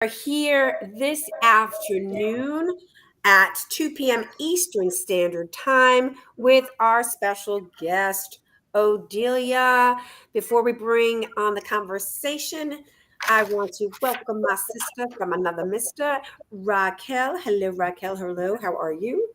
Are here this afternoon at 2 p.m. Eastern Standard Time with our special guest, Odelia. Before we bring on the conversation, I want to welcome my sister from another mister, Raquel. Hello, Raquel. Hello. How are you?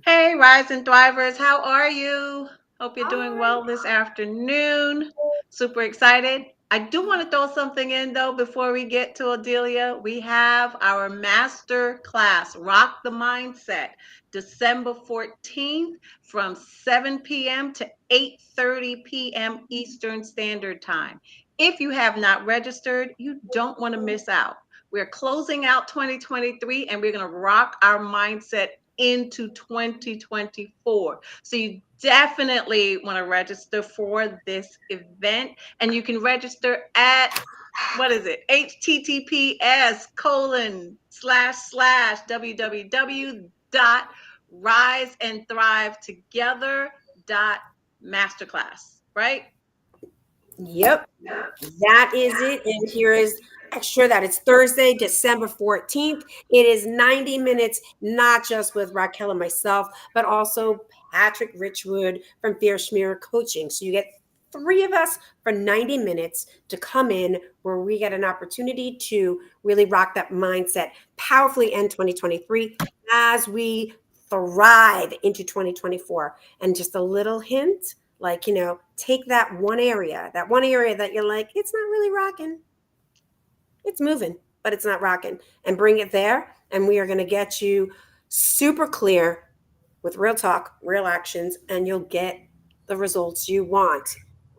Hey, Rise and Thrivers, how are you? Hope you're doing Hi. well this afternoon. Super excited. I do want to throw something in though before we get to Odelia. We have our master class, Rock the Mindset, December 14th from 7 p.m. to 8:30 p.m. Eastern Standard Time. If you have not registered, you don't want to miss out. We're closing out 2023 and we're going to rock our mindset into 2024. So you definitely want to register for this event, and you can register at what is it? https://www.riseandthrivetogether.masterclass, right? Yep. That is it. And here is extra that it's Thursday, December 14th. It is 90 minutes, not just with Raquel and myself, but also Patrick Richwood from Fierce Mirror Coaching. So you get three of us for 90 minutes to come in where we get an opportunity to really rock that mindset powerfully in 2023 as we thrive into 2024. And just a little hint, like, take that one area that you're like, it's not really rocking, it's moving, but it's not rocking, and bring it there. And we are going to get you super clear with real talk, real actions, and you'll get the results you want.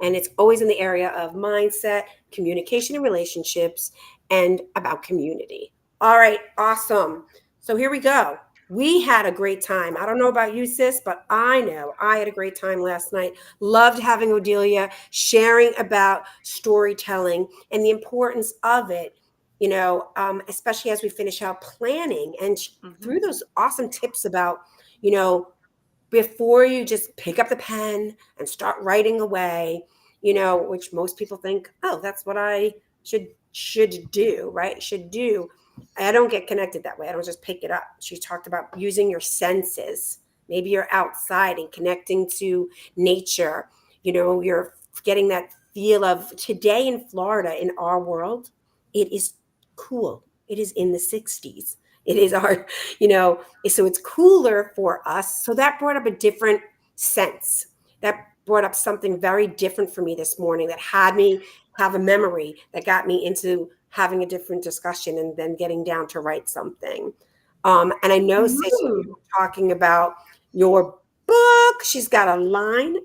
And it's always in the area of mindset, communication and relationships, and about community. All right, awesome. So here we go. We had a great time. I don't know about you, sis, but I know I had a great time last night. Loved having Odelia sharing about storytelling and the importance of it, especially as we finish out planning. And through those awesome tips about, you know, before you just pick up the pen and start writing away, which most people think, oh, that's what I should do, right? Should do. I don't get connected that way. I don't just pick it up. She talked about using your senses. Maybe you're outside and connecting to nature. You're getting that feel of today in Florida, in our world, it is cool. It is in the 60s. It is our, so it's cooler for us. So that brought up a different sense. That brought up something very different for me this morning that had me have a memory that got me into having a different discussion and then getting down to write something. And I know, sis, you Ooh. were talking about your book. She's got a line,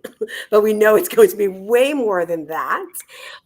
but we know it's going to be way more than that.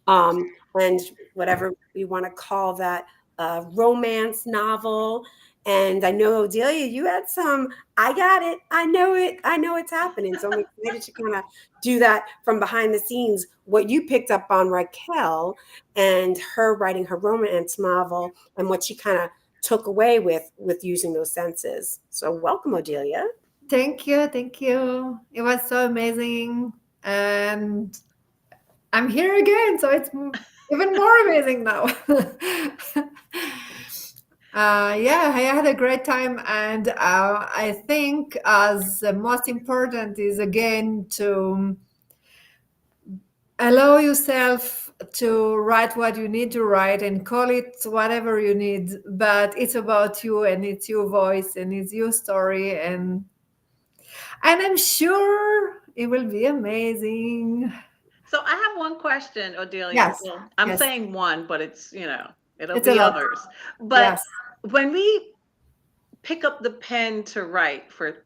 And whatever we want to call that, romance novel. And I know, Odelia, you had some. I got it. I know it. I know it's happening. So I'm excited to kind of do that from behind the scenes. What you picked up on Raquel and her writing her romance novel and what she kind of took away with using those senses. So welcome, Odelia. Thank you. Thank you. It was so amazing. And I'm here again. So it's even more amazing now. Yeah, I had a great time. And I think as the most important is again to allow yourself to write what you need to write and call it whatever you need. But it's about you and it's your voice and it's your story. And I'm sure it will be amazing. So I have one question, Odelia. Yes, Well, I'm yes, saying one, but it'll it's a be lot. others. But Yes, when we pick up the pen to write, for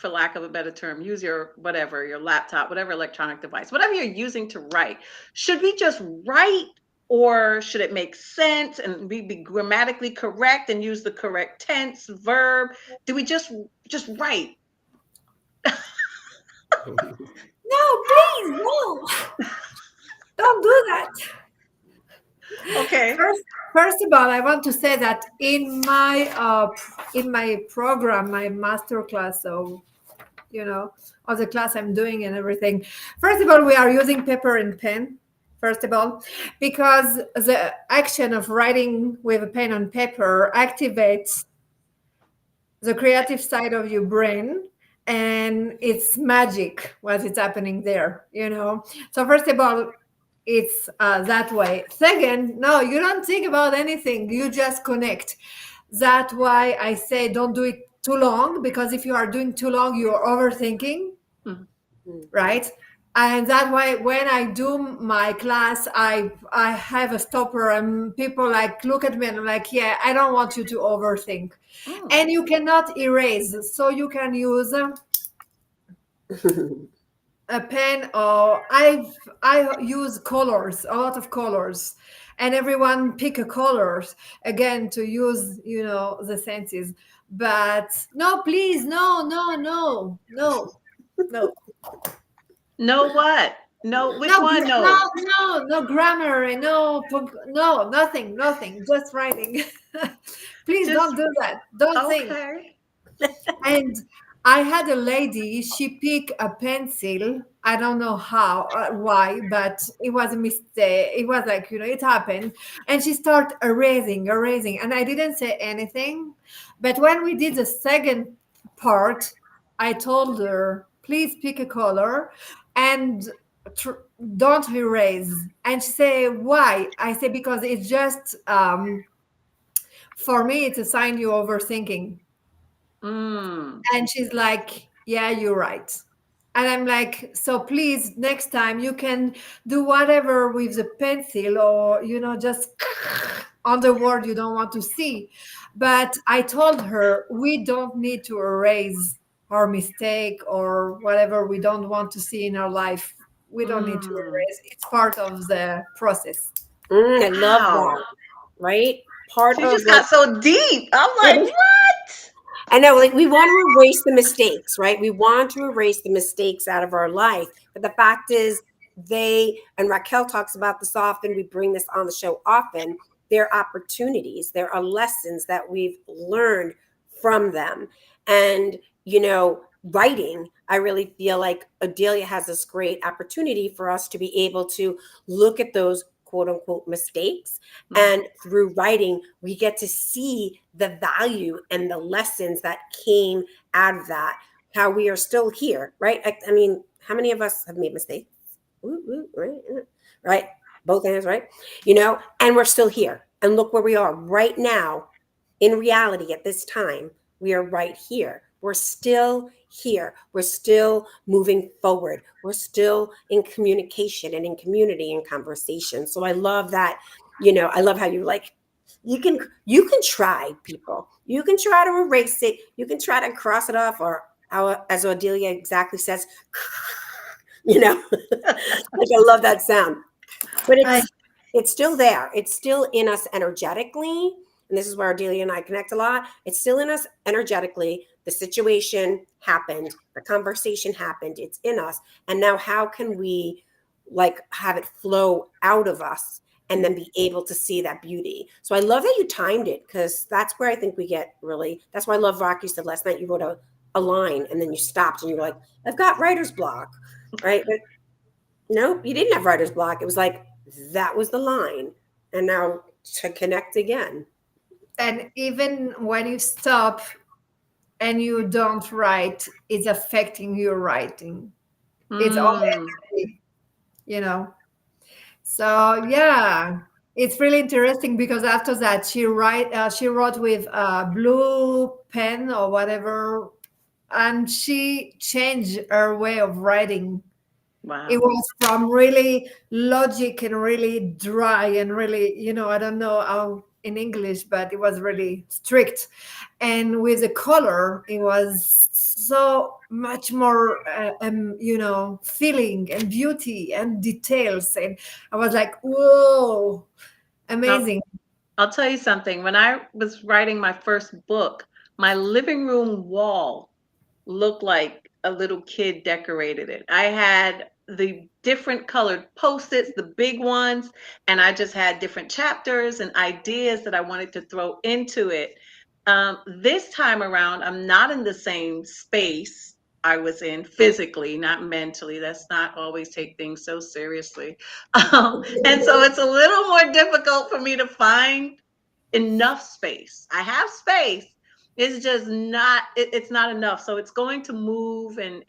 lack of a better term, use your whatever, your laptop, whatever electronic device, whatever you're using to write, should we just write or should it make sense and we be grammatically correct and use the correct tense, verb? Do we just write? No, please, no. Don't do that. Okay. First of all, I want to say that in my program, my master class, so all the class I'm doing and everything. First of all, we are using paper and pen. first of all, because the action of writing with a pen on paper activates the creative side of your brain, and it's magic what is happening there, you know. So first of all, it's that way. Second, no, you don't think about anything, you just connect. That's why I say don't do it too long, because if you are doing too long, you're overthinking, Mhm. right? And that's why when I do my class, I have a stopper, and people like look at me and I'm like, yeah, I don't want you to overthink. Mm. And you cannot erase, so you can use a pen, or I use colors, a lot of colors, and everyone pick a colors again to use, you know, the senses. But no, please, no, no, no, no, no. Know what? No, No, which one? no, No. no, no grammar, and no, no, nothing, nothing, just writing. Please Just don't do that. Don't think. okay. And I had a lady, she picked a pencil. I don't know how, why, but it was a mistake. It was like, you know, it happened. And she started erasing, erasing. And I didn't say anything. But when we did the second part, I told her, please pick a color and tr- don't erase. And she said, why? I said, because it's just, for me, it's a sign you're overthinking. Mm. And she's like, yeah, you're right. And I'm like, so please, next time you can do whatever with the pencil, or, you know, just on the word you don't want to see. But I told her, we don't need to erase our mistake or whatever we don't want to see in our life. We don't need to Mm. erase. It's part of the process. I love that. Wow. Right? Part She of just like, got so deep. I'm like, what? I know, like we want to erase the mistakes, right? We want to erase the mistakes out of our life. But the fact is, and Raquel talks about this often, we bring this on the show often, they're opportunities, there are lessons that we've learned from them. And, you know, writing, I really feel like Odelia has this great opportunity for us to be able to look at those quote unquote mistakes, Mm. and through writing, we get to see the value and the lessons that came out of that, how we are still here, right? I mean, how many of us have made mistakes? Ooh, ooh, right? Right? Both hands, right? You know, and we're still here. And look where we are right now in reality at this time. We are right here. We're still here. We're still moving forward. We're still in communication and in community and conversation. So I love that, you know, I love how you like you can try, people. You can try to erase it. You can try to cross it off, or how, as Odelia exactly says, you know, like I love that sound. But I it's still there. It's still in us energetically. And this is where Delia and I connect a lot. It's still in us energetically. The situation happened, the conversation happened, it's in us. And now how can we like have it flow out of us and then be able to see that beauty? So I love that you timed it, because that's where I think we get really, that's why I love Rock. You said last night you wrote a line and then you stopped and you were like, I've got writer's block, right? But nope, you didn't have writer's block. It was like that was the line. And now to connect again. and even when you stop and you don't write, it's affecting your writing. It's all Mm. energy, you know. So yeah, it's really interesting because after that she wrote with a blue pen or whatever, and she changed her way of writing. It Wow. was from really logic and really dry and really, you know, I don't know how in English, but it was really strict. And with the color, it was so much more, you know, feeling and beauty and details. And I was like, whoa, I'll, amazing. I'll tell you something. When I was writing my first book, my living room wall looked like a little kid decorated it. I had the different colored post-its, the big ones, and I just had different chapters and ideas that I wanted to throw into it. This time around, I'm not in the same space. I was in physically, not mentally. Let's not always take things so seriously. And so it's a little more difficult for me to find enough space. I have space. It's just not, it's not enough. So it's going to move and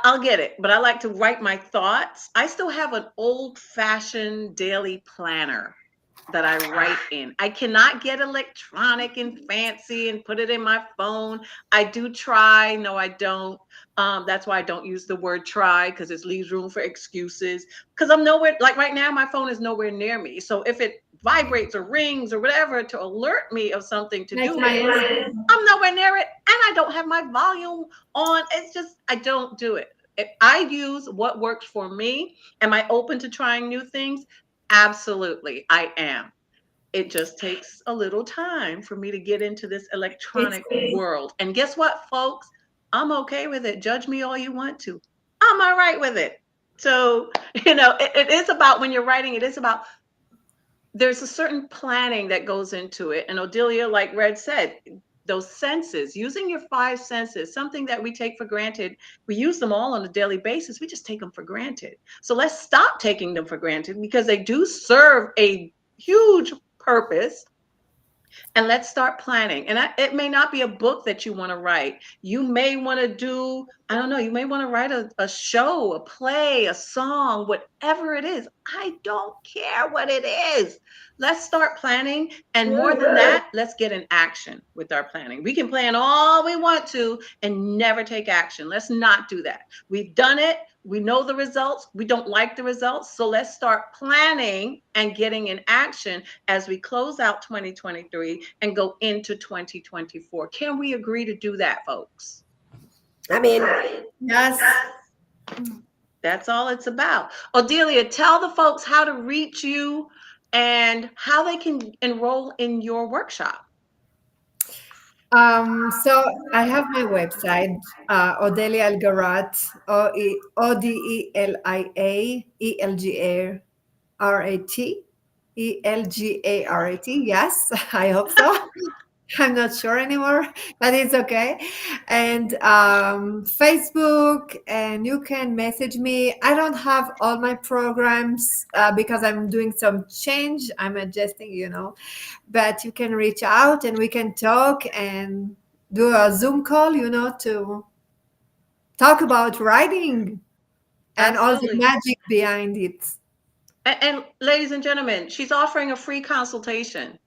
I'll get it, but I like to write my thoughts. I still have an old fashioned daily planner that I write in. I cannot get electronic and fancy and put it in my phone. I do try. No, I don't. That's why I don't use the word try, because it leaves room for excuses. Because I'm nowhere, like right now, my phone is nowhere near me. So if it vibrates or rings or whatever to alert me of something to Like do, my answer. I'm nowhere near it. And I don't have my volume on. It's just, I don't do it. If I use what works for me, am I open to trying new things? Absolutely, I am. It just takes a little time for me to get into this It's electronic world. And guess what, folks? I'm okay with it. Judge me all you want to. I'm all right with it. So, it is about, when you're writing, it is about, there's a certain planning that goes into it. And Odelia, like Red said, those senses, using your five senses, something that we take for granted. We use them all on a daily basis. We just take them for granted. So let's stop taking them for granted, because they do serve a huge purpose. And let's start planning. And it may not be a book that you want to write. You may want to do, I don't know, you may want to write a show, a play, a song, whatever it is. I don't care what it is. Let's start planning. And more than that, let's get in action with our planning. We can plan all we want to and never take action. Let's not do that. We've done it. We know the results. We don't like the results. So let's start planning and getting in action as we close out 2023 and go into 2024. Can we agree to do that, folks? I mean, yes. That's all it's about. Odelia, tell the folks how to reach you and how they can enroll in your workshop. So I have my website, Odelia Elgarat, Odelia Elgarat. Yes, I hope so. I'm not sure anymore, but it's okay. And Facebook, and you can message me. I don't have all my programs because I'm doing some change. I'm adjusting. But you can reach out and we can talk and do a Zoom call, to talk about writing and all the Absolutely. magic behind it. And ladies and gentlemen, she's offering a free consultation.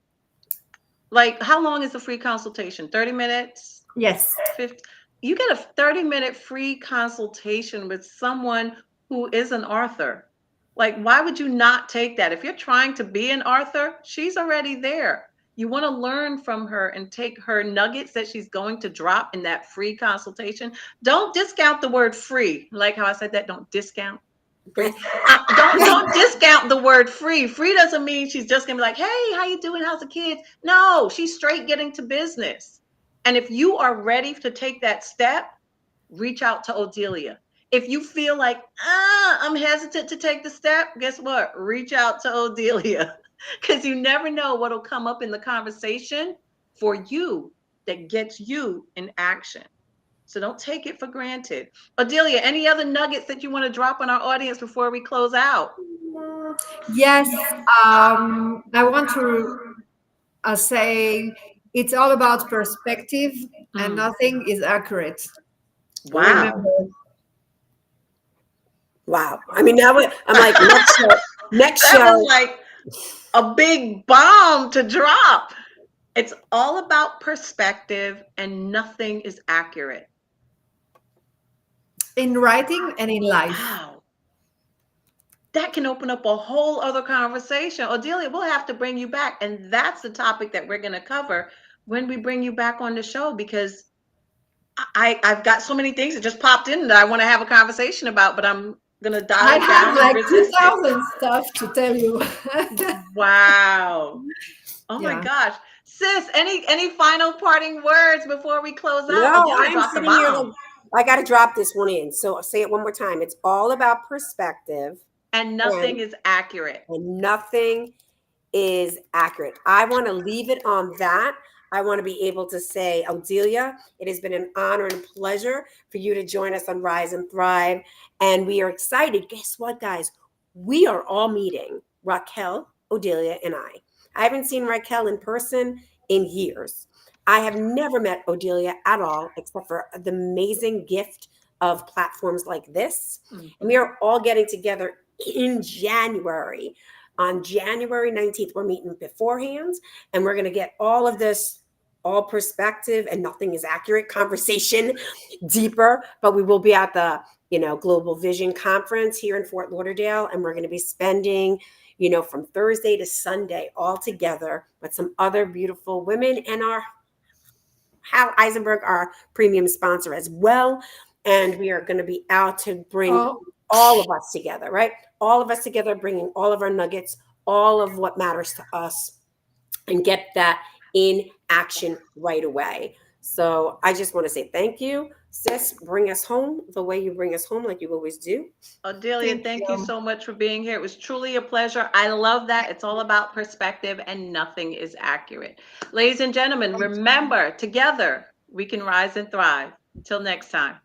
Like, how long is the free consultation? 30 minutes? Yes. 50? You get a 30-minute free consultation with someone who is an author. Like, why would you not take that? If you're trying to be an author, she's already there. You want to learn from her and take her nuggets that she's going to drop in that free consultation. Don't discount the word free. Like how I said that, don't discount free. Don't discount the word free. Free doesn't mean she's just gonna be like, hey, how you doing? How's the kids? No, she's straight getting to business. And if you are ready to take that step, reach out to Odelia. If you feel like, I'm hesitant to take the step, guess what? Reach out to Odelia. Because you never know what'll come up in the conversation for you that gets you in action. So don't take it for granted. Odelia, any other nuggets that you want to drop on our audience before we close out? Yes, I want to say it's all about perspective and Mm. nothing is accurate. Wow. Remember, wow. I mean, now I'm like, next show, next That was show. like a big bomb to drop. It's all about perspective and nothing is accurate. in writing and in life. Wow. That can open up a whole other conversation. Odelia, we'll have to bring you back. And that's the topic that we're going to cover when we bring you back on the show, because I've got so many things that just popped in that I want to have a conversation about, but I'm going to dial I it have down and like resist it. 2,000 stuff to tell you. Wow. Oh my Yeah. gosh. Sis, any final parting words before we close out? No, Odelia I'm dropped the sitting here bomb. like, I got to drop this one in. So I'll say it one more time. It's all about perspective, And nothing is accurate. and nothing is accurate. I want to leave it on that. I want to be able to say, Odelia, it has been an honor and pleasure for you to join us on Rise and Thrive. And we are excited. Guess what, guys? We are all meeting Raquel, Odelia, and I. I haven't seen Raquel in person in years. I have never met Odelia at all, except for the amazing gift of platforms like this. And we Mhm. are all getting together in January. On January 19th, we're meeting beforehand, and we're going to get all of this, all perspective and nothing is accurate conversation deeper. But we will be at the, Global Vision Conference here in Fort Lauderdale, and we're going to be spending, from Thursday to Sunday all together with some other beautiful women and our Hal Eisenberg, our premium sponsor as well. And we are going to be out to bring Oh, all of us together, right? All of us together, bringing all of our nuggets, all of what matters to us, and get that in action right away. So I just want to say thank you, sis. Bring us home the way you bring us home, like you always do. Odelia, thank thank you you. so much for being here. It was truly a pleasure. I love that. It's all about perspective and nothing is accurate. Ladies and gentlemen, remember, together we can rise and thrive. Till next time.